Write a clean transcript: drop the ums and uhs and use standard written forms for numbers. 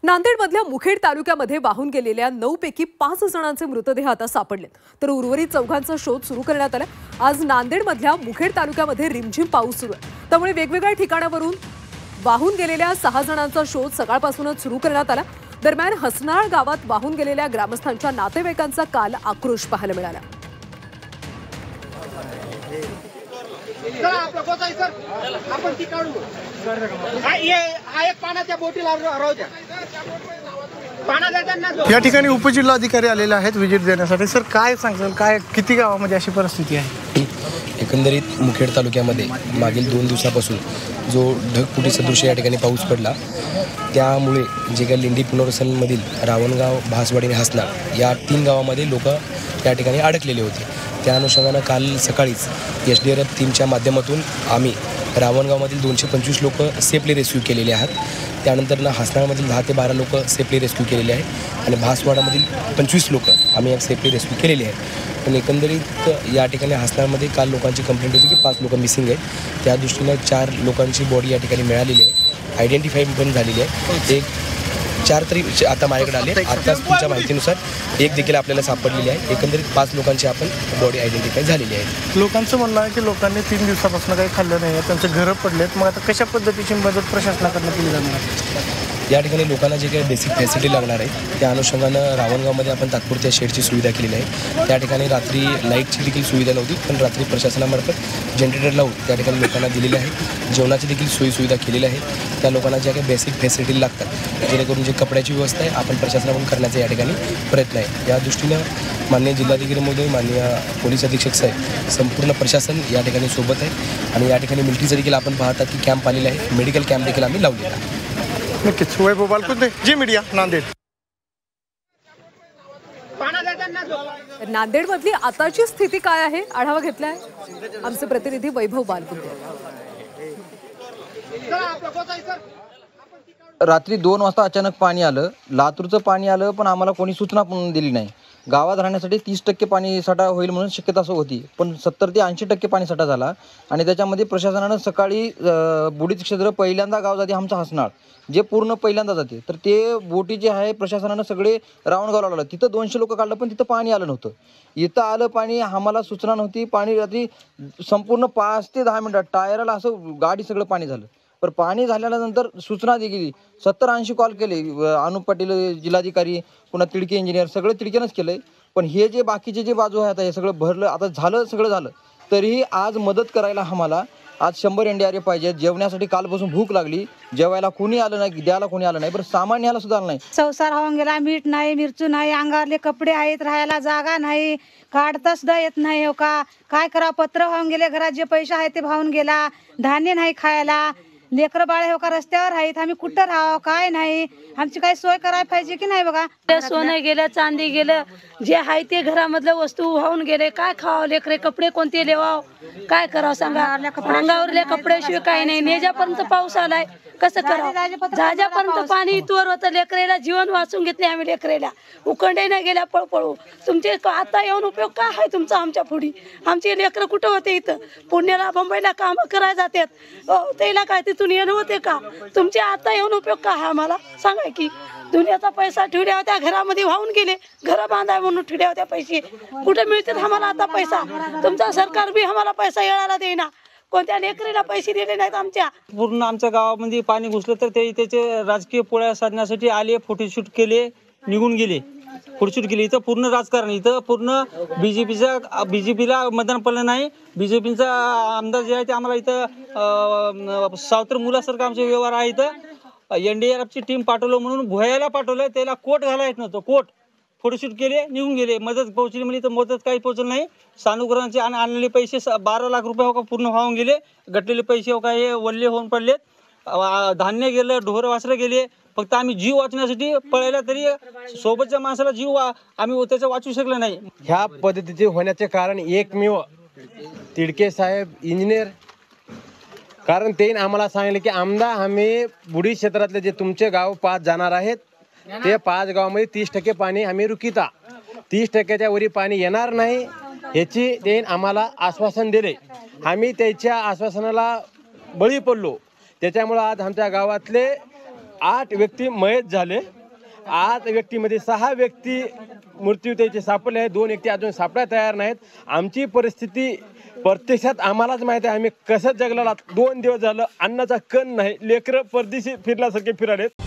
नांदेडमधल्या मुखेड तालुक्यामध्ये वाहून गेलेल्या 9 पैकी 5 जणांचे मृतदेह आता सापडले, तर उर्वरित चौघांचा शोध सुरू करण्यात आला। आज नांदेडमधल्या मुखेड तालुक्यामध्ये रिमझिम पाऊस सुरू आहे, त्यामुळे वेगवेगळ्या ठिकाणावरून वाहून गेलेल्या 6 जणांचा शोध सकाळपासूनच सुरू करण्यात आला। दरम्यान हसनाळ गावात वाहून गेलेल्या ग्रामस्थांच्या नातेवाईकांचा काल आक्रोश पाहायला मिळाला। या ठिकाणी उपजिल्हाधिकारी आलेले आहेत विजिट देण्यासाठी। सर, काय सांगताल, काय किती गावामध्ये अशी परिस्थिती आहे? एकंदरीत मुखेड तालुक्यामध्ये मागील 2 दिवसापासून जो ढगफुटी सदृश या ठिकाणी पाऊस पडला, त्यामुळे जे काही लिंडी पुनर्वसनमधील रावणगाव, भासवाडी आणि हसनाळ या 3 गावामध्ये लोक या ठिकाणी अडकलेले होते। त्या अनुषंगानं काल सकाळीच SDRF टीमच्या माध्यमातून आम्ही रावणगावमधील 225 लोक सेफली रेस्क्यू केलेले आहेत। त्यानंतर हसनाळमधील 10 ते 12 लोक सेफली रेस्क्यू केलेले आहेत आणि भासवाडामधील 25 लोक आम्ही सेफली रेस्क्यू केलेले आहेत। पण एकंदरीत या ठिकाणी हसनाळमध्ये काल लोकांची कंप्लेंट होती की 5 लोक मिसिंग आहेत। त्या दृष्टीनं 4 लोकांची बॉडी या ठिकाणी मिळालेली आहे, आयडेंटिफाय पण झालेली आहे। 4 तरी आता माझ्याकडे आले। आत्ताच तुमच्या माहितीनुसार 1 देखील आपल्याला सापडलेली आहे। एकंदरीत 5 लोकांची आपण बॉडी आयडेंटिफाय झालेली आहे। लोकांचं म्हणणं आहे की लोकांनी 3 दिवसापासून काही खाल्लं नाही आहे, त्यांचं घरं पडलेत। मग आता कशा पद्धतीची मदत प्रशासनाकडून केली जाणार? या ठिकाणी लोकांना जे काही बेसिक फॅसिलिटी लागणार आहे त्या अनुषंगानं रावणगावमध्ये आपण तात्पुरत्या शेडची सुविधा केलेली आहे। त्या ठिकाणी रात्री लाईटची देखील सुविधा नव्हती, पण रात्री प्रशासनामार्फत जनरेटर लावून त्या ठिकाणी लोकांना दिलेले आहे। जेवणाची देखील सोयीसुविधा केलेली आहे। त्या लोकांना ज्या काही बेसिक फॅसिलिटी लागतात, जेणेकरून जे कपड्याची व्यवस्था आहे आपण प्रशासनाकडून करण्याचा या ठिकाणी प्रयत्न आहे। या दृष्टीनं माननीय जिल्हाधिकारी महोदय, माननीय पोलीस अधीक्षक साहेब, संपूर्ण प्रशासन या ठिकाणी सोबत आहे आणि या ठिकाणी मिलिटरीचं देखील आपण पाहतात की कॅम्प आलेला आहे, मेडिकल कॅम्प देखील आम्ही लावलेला आहे। नक्कीच। वैभव बालकुंदे, जी मीडिया, नांदेड। नांदेडमधली आताची स्थिती काय आहे आढावा घेतलाय आमचे प्रतिनिधी वैभव बालकुंदे। रात्री 2 वाजता अचानक पाणी आलं, लातूरचं पाणी आलं, पण आम्हाला कोणी सूचना पण दिली नाही। गावात राहण्यासाठी 30% पाणी साठा होईल म्हणून शक्यता असं होती, पण 70 ते 80% पाणी साठा झाला आणि त्याच्यामध्ये प्रशासनानं सकाळी बुडीत क्षेत्र पहिल्यांदा गाव जाते आमचं हसनाळ, जे पूर्ण पहिल्यांदा जाते, तर ते बोटी जे आहे प्रशासनानं सगळे रावणगावला लावलं। तिथं 200 लोक काढलं, पण तिथं पाणी आलं नव्हतं। इथं आलं पाणी, आम्हाला सूचना नव्हती। पाणी रात्री संपूर्ण 5 ते 10 मिनिटात टायराला असं गाडी सगळं पाणी झालं। पण पाणी झाल्यानंतर सूचना दिली, 70-80 कॉल केले, अनुप पाटील जिल्हाधिकारी, पुन्हा तिडके इंजिनियर, सगळं तिडकेनंच केलंय। पण हे जे बाकीचे जे बाजू आहे आता हे सगळं भरलं, आता सगळं झालं, तरीही आज मदत करायला आम्हाला आज 100 NDRF पाहिजे। जेवण्यासाठी कालपासून भूक लागली, जेवायला कोणी आलं नाही, द्यायला कोणी आलं नाही, बरं सामान न्यायला सुद्धा आलं नाही। संसार होऊन गेला, मीठ नाही, मिरचू नाही, अंगावरले कपडे आहेत, राहायला जागा नाही, काढता सुद्धा येत नाही। हो का, काय करा, पत्र वाहून गेले, घरात जे पैसे आहेत ते वाहून गेला, धान्य नाही खायला, लेकरं बाळे हो का रस्त्यावर आहेत, आम्ही कुठं राहावं, काय नाही, आमची काही सोय करायला पाहिजे की नाही बघा। सोनं गेलं, चांदी गेलं, जे आहे ते घरामधलं वस्तू वाहून गेले, काय खावं, लेकरे कपडे कोणते लेवाव, काय करावं सांगा। अंगावरले कपडे शिवाय काही नाही। नेजापर्यंत पाऊस आलाय, कसं करावं, जाजापर्यंत पाणी इथवर होतं। लेकरेला जीवन वाचून घेतले आम्ही, लेकरेला उकंडे नाही गेल्या पळपळू। तुमचे आता येऊन उपयोग काय आहे तुमचा आमच्या पुढी? आमचे लेकरं कुठं होते? इथं पुण्याला, मुंबईला काम करायला जातात, त्याला काय तिथून येणं होते का? तुमचे आता येऊन उपयोग काय आहे आम्हाला सांगा की? दुनियाचा पैसा ठेवल्या होत्या घरामध्ये, वाहून गेले, घर बांधाय म्हणून ठेवल्या होत्या पैसे, कुठे मिळतात आम्हाला आता पैसा? तुमचा सरकार बी आम्हाला पैसा येळाला देईना, कोणत्या लेकरीला पैसे दिले नाहीत आमच्या। पूर्ण आमच्या गावामध्ये पाणी घुसलं, तर ते त्याचे राजकीय पोळ्या साधण्यासाठी आले, फोटोशूट केले, निघून गेले, फोटोशूट केले। इथं पूर्ण राजकारण, इथं पूर्ण बीजेपीला मतदान पडलं नाही। बीजेपीचा आमदार जे आहे ते आम्हाला इथं सावत्र मुलासारखं आमचे व्यवहार आहे। इथं NDRFची टीम पाठवलं म्हणून भुयाला पाठवलं, त्याला कोट घालायला येत नव्हतं, कोट फोटोशूट केले, निघून गेले। मदत पोहोचली म्हणजे तर मदत काही पोहोचलं नाही। सानुग्रहांचे आणलेले पैसे 12 लाख रुपये हो का पूर्ण वाहून गेले, गटलेले पैसे हो का हे वल्ले होऊन पडलेत, धान्य गेलं, ढोर वासरं गेले। फक्त आम्ही जीव वाचण्यासाठी पळायला, तरी सोबतच्या माणसाला जीव आम्ही त्याचं वाचू शकलो नाही। ह्या पद्धतीचे होण्याचे कारण एकमेव तिडके साहेब, इंजिनियर, कारण ते आम्हाला सांगितले की आमदार आम्ही बुडी क्षेत्रातले जे तुमचे गाव 5 जाणार आहेत, ते 5 गावामध्ये 30% पाणी आम्ही रुकिता, 30%च्या वरी पाणी येणार नाही याची ते आम्हाला आश्वासन दिले। आम्ही त्याच्या आश्वासनाला बळी पडलो, त्याच्यामुळे आज आमच्या गावातले 8 व्यक्ती मयत झाले. 8 व्यक्तीमध्ये 6 व्यक्ती मृत्यू त्याचे सापडले आहेत. 2 व्यक्ती अजून सापडायला तयार नाहीत. आमची परिस्थिती प्रत्यक्षात आम्हालाच माहिती आहे. आम्ही कसं जगलेला 2 दिवस झालं अन्नाचा कण नाही. लेकरं परदेशी फिरल्यासारखे फिरालेत.